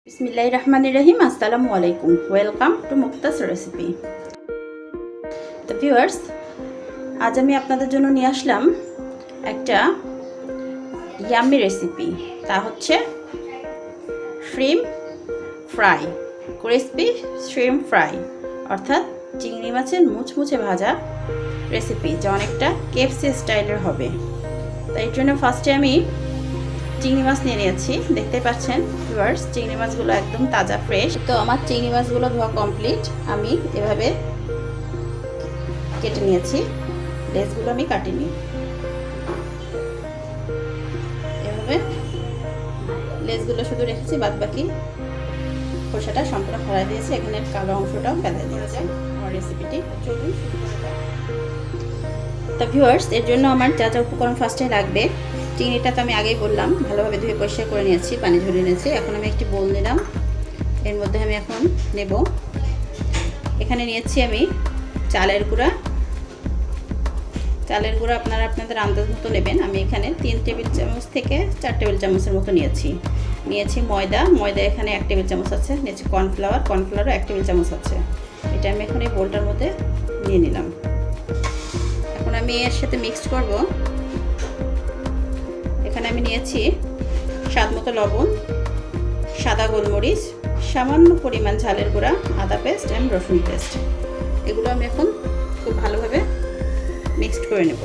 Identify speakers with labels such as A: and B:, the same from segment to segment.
A: বিসমিল্লাহির রহমানির রহিম। আসসালামু আলাইকুম। Welcome to Mukta's recipe. তো ভিউয়ার্স, আজ আমি আপনাদের জন্য নিয়ে আসলাম একটা ইয়াম্মি রেসিপি। তা হচ্ছে shrimp fry, crispy shrimp fry, অর্থাৎ চিংড়ি মাছের মুচমুচে ভাজা রেসিপি, যা অনেকটা কেএফসি স্টাইলের হবে। তাই এর জন্য ফার্স্টে আমি চিংড়ি মাছ নিয়ে নিয়েছি। দেখতে পাচ্ছেন ভিউয়ার্স, চিংড়ি মাছগুলো একদম তাজা ফ্রেশ। তো আমার চিংড়ি মাছগুলো ধোয়া কমপ্লিট। আমি এভাবে কেটে নিয়েছি, লেজগুলো আমি কাটিনি। এভাবে লেজগুলো শুধু রেখেছি, বাদ বাকি খোসাটা সম্পূর্ণ ফেলাই দিয়েছি। এখানে কালো অংশটাও ফেলাই দিয়েছি। আমার রেসিপিটি চলুন। তো ভিউয়ার্স, এর জন্য আমার যা যা উপকরণ ফার্স্টে লাগবে, চিংড়িটা তো আমি আগেই বললাম ভালোভাবে ধুয়ে পরিষ্কার করে নিয়েছি, পানি ঝরিয়ে নিয়েছি। এখন আমি একটি বোল নিলাম, এর মধ্যে আমি এখন নেব, এখানে নিয়েছি আমি চালের গুঁড়া। চালের গুঁড়া আপনারা আপনাদের আন্দাজ মতো নেবেন। আমি এখানে 3 টেবিল চামচ থেকে 4 টেবিল চামচের মতো নিয়েছি ময়দা এখানে 1 টেবিল চামচ আছে। নিয়েছি কর্নফ্লাওয়ারও 1 টেবিল চামচ আছে। এটা আমি এখন এই বোলটার মধ্যে নিয়ে নিলাম। এখন আমি এর সাথে মিক্সড করব। এখানে আমি নিয়েছি স্বাদ মতো লবণ, সাদা গোলমরিচ, সামান্য পরিমাণ ঝালের গুঁড়া, আদা পেস্ট এবং রসুন পেস্ট। এগুলো আমি এখন খুব ভালোভাবে মিক্সড করে নেব।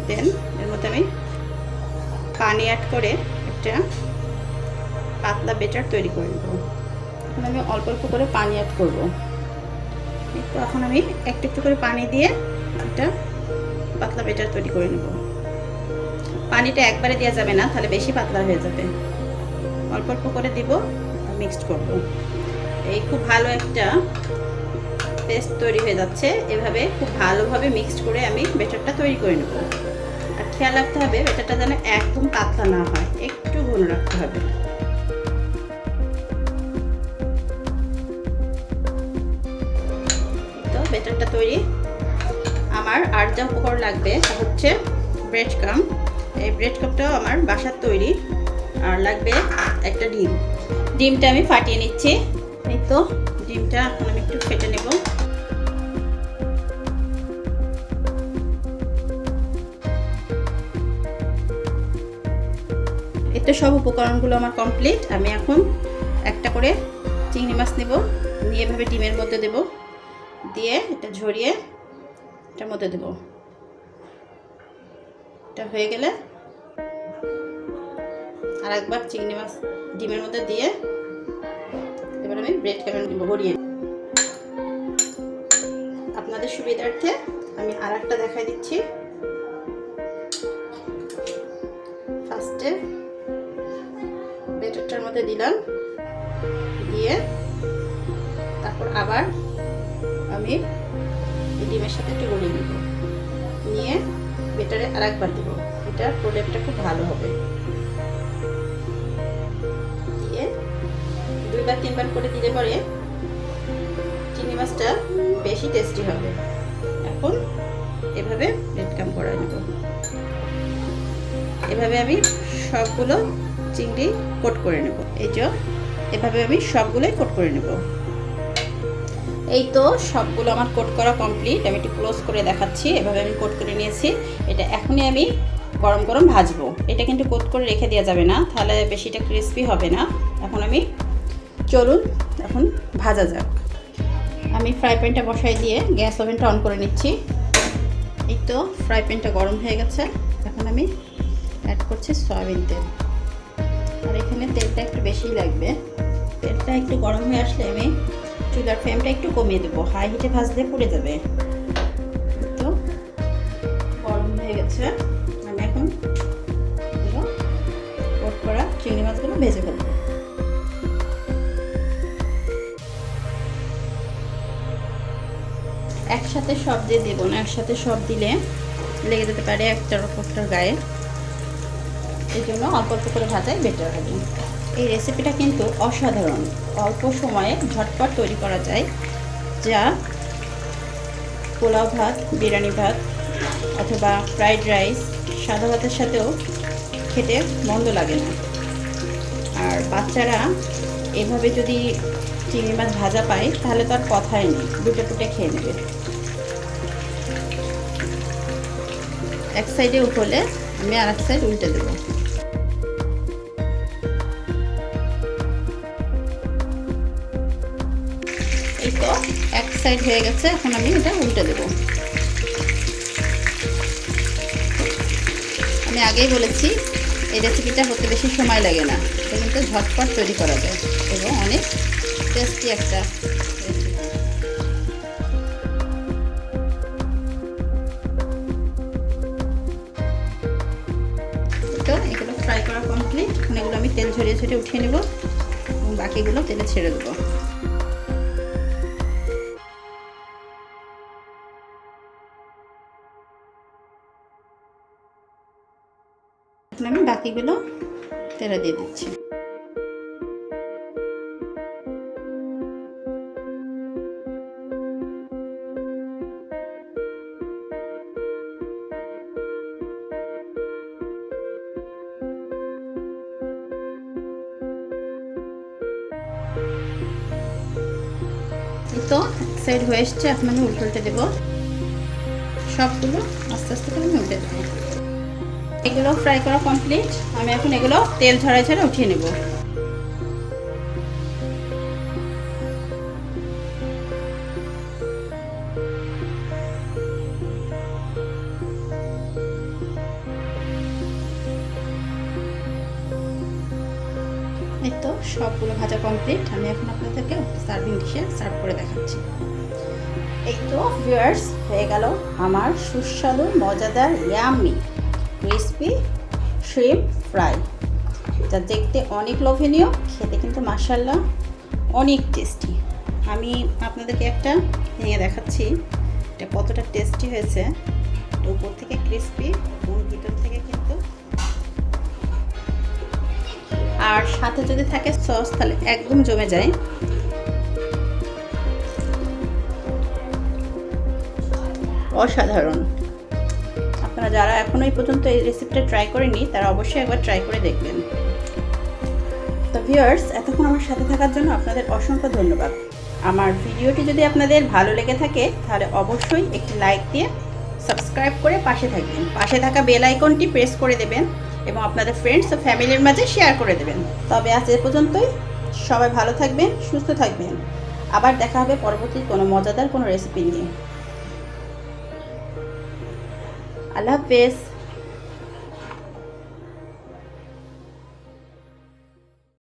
A: দেন এর মধ্যে আমি পানি অ্যাড করে একটা পাতলা ব্যাটার তৈরি করে নেব। এখন আমি অল্প অল্প করে পানি অ্যাড করব। তো এখন আমি একটু একটু করে পানি দিয়ে একটা পাতলা ব্যাটার তৈরি করে নেব। পানিটা একবারে দেওয়া যাবে না, তাহলে বেশি পাতলা হয়ে যাবে। অল্প অল্প করে দিব আর মিক্সড করব। এই খুব ভালো একটা পেস্ট তৈরি হয়ে যাচ্ছে। এভাবে খুব ভালোভাবে মিক্সড করে আমি ব্যাটারটা তৈরি করে নেব। আর খেয়াল রাখতে হবে ব্যাটারটা যেন একদম পাতলা না হয়, একটু ঘন রাখতে হবে। তো ব্যাটারটা তৈরি। আমার আর যা উপকরণ লাগবে তা হচ্ছে ব্রেড ক্রাম। এই ব্রেড ক্রামটাও আমার বাসার তৈরি। আর লাগবে একটা ডিমটা আমি ফাটিয়ে নিচ্ছি। এই তো ডিমটা এখন আমি একটু ফেটে নেব। এই তো সব উপকরণগুলো আমার কমপ্লিট। আমি এখন একটা করে চিংড়ি মাছ নেব, নিয়ে এভাবে ডিমের মধ্যে দেব, দিয়ে এটা ঝরিয়ে এটার মধ্যে দেব। এটা হয়ে গেলে আর একবার চিংড়ি মাছ ডিমের মধ্যে দিয়ে এবার আমি ব্রেড ক্রাম ভরিয়ে। আপনাদের সুবিধার্থে আমি আর একটা দেখাই দিচ্ছি। ফার্স্টে ব্যাটারটার মধ্যে দিলাম, দিয়ে তারপর আবার আমি ডিমের সাথে একটু গলিয়ে নেব, নিয়ে ব্যাটারে আর একবার দেব। এটার প্রোডাক্টটা খুব ভালো হবে। দিয়ে 2বার 3বার করে দিলে পরে চিংড়ি মাছটা বেশি টেস্টি হবে। এখন এভাবে ব্রেড ক্রাম করে নেব। এভাবে আমি সবগুলো চিংড়ি কোট করে নেব। এই যে এভাবে আমি সবগুলোই কোট করে নেব। এই তো সবগুলো আমার কোট করা কমপ্লিট। আমি একটু ক্লোজ করে দেখাচ্ছি। এভাবে আমি কোট করে নিয়েছি। এটা এখনই আমি গরম গরম ভাজবো। এটা কিন্তু কোট করে রেখে দেওয়া যাবে না, তাহলে বেশিটা ক্রিস্পি হবে না। চলুন এখন ভাজা যাক। আমি ফ্রাই প্যানটা বসাই দিয়ে গ্যাস ওভেনটা অন করে নিচ্ছি। এই তো ফ্রাই প্যানটা গরম হয়ে গেছে। এখন আমি অ্যাড করছি সয়াবিন তেল। আর এখানে তেলটা একটু বেশিই লাগবে। তেলটা একটু গরম হয়ে আসলে আমি চুলার ফ্লেমটা একটু কমিয়ে দেবো, হাই হিটে ভাজলে পুড়ে যাবে। তো গরম হয়ে গেছে। আমি এখন কোট করা চিংড়ি মাছগুলো ভেজে ফেলবো। একসাথে সব দিয়ে দেবো না, একসাথে সব দিলে লেগে যেতে পারে একটার ওপরটার গায়ে। এই জন্য অল্প অল্প করে ভাজাই বেটার হবে। এই রেসিপিটা কিন্তু অসাধারণ, অল্প সময়ে ঝটপট তৈরি করা যায়, যা পোলাও ভাত, বিরিয়ানি ভাত অথবা ফ্রাইড রাইস, সাদা ভাতের সাথেও খেতে মন্দ লাগে না। আর বাচ্চারা এভাবে যদি চিংড়ি মাছ ভাজা পায় তাহলে তো আর কথাই নেই, দুটো টুটে খেয়ে নেবে। এক সাইডে উঠলে আমি আর এক সাইড উল্টে দেবো। এই তো এক সাইড হয়ে গেছে, এখন আমি এটা উল্টে দেবো। আমি আগেই বলেছি এই রেসিপিটা হতে বেশি সময় লাগে না, এটা কিন্তু ঝটপট তৈরি করা যায় এবং অনেক টেস্টি একটা রেসিপি। তো এগুলো ফ্রাই করা কমপ্লিট। এখন এগুলো আমি তেল ঝরিয়ে ঝরিয়ে উঠিয়ে নেব এবং বাকিগুলো তেলে ছেড়ে দেবো। এখন আমি বাকিগুলো তেলে দিয়ে দিচ্ছি। তো এক সাইড হয়ে এসছে, এখন আমি উল্টে দেবো। সবগুলো আস্তে আস্তে করে আমি উল্টে দেবো। এগুলো ফ্রাই করা কমপ্লিট। আমি এখন এগুলো তেল ঝরাই ঝরে উঠিয়ে নেব। এই তো সবগুলো ভাজা কমপ্লিট। আমি এখন আপনাদেরকে সার্ভিং ডিশে সার্ভ করে দেখাচ্ছি। এই তো ভিউয়ার্স, হয়ে গেল আমার সুস্বাদু মজাদার ইয়াম্মি ক্রিসপি শ্রিম্প ফ্রাই, যা দেখতে অনেক লোভনীয়, খেতে কিন্তু মাশাআল্লাহ অনেক টেস্টি। আমি আপনাদেরকে একটা ভেঙে দেখাচ্ছি এটা কতটা টেস্টি হয়েছে। উপর থেকে ক্রিসপি এবং ভিতর থেকে কিন্তু, আর সাথে যদি থাকে সস তাহলে একদম জমে যায়। অসাধারণ। আপনারা যারা এখনো এই পর্যন্ত এই রেসিপিটা ট্রাই করেননি তারা অবশ্যই একবার ট্রাই করে দেখবেন। তো ভিউয়ার্স, এতক্ষণ আমার সাথে থাকার জন্য আপনাদের অসংখ্য ধন্যবাদ। আমার ভিডিওটি যদি আপনাদের ভালো লেগে থাকে তাহলে অবশ্যই একটি লাইক দিয়ে সাবস্ক্রাইব করে পাশে থাকবেন। পাশে থাকা বেল আইকনটি প্রেস করে দেবেন এবং আপনাদের ফ্রেন্ডস ও ফ্যামিলির মাঝে শেয়ার করে দেবেন। তবে আজ এ পর্যন্তই। সবাই ভালো থাকবেন, সুস্থ থাকবেন। আবার দেখা হবে পরবর্তী কোনো মজাদার কোনো রেসিপি নিয়ে। আল্লাহ হাফেজ।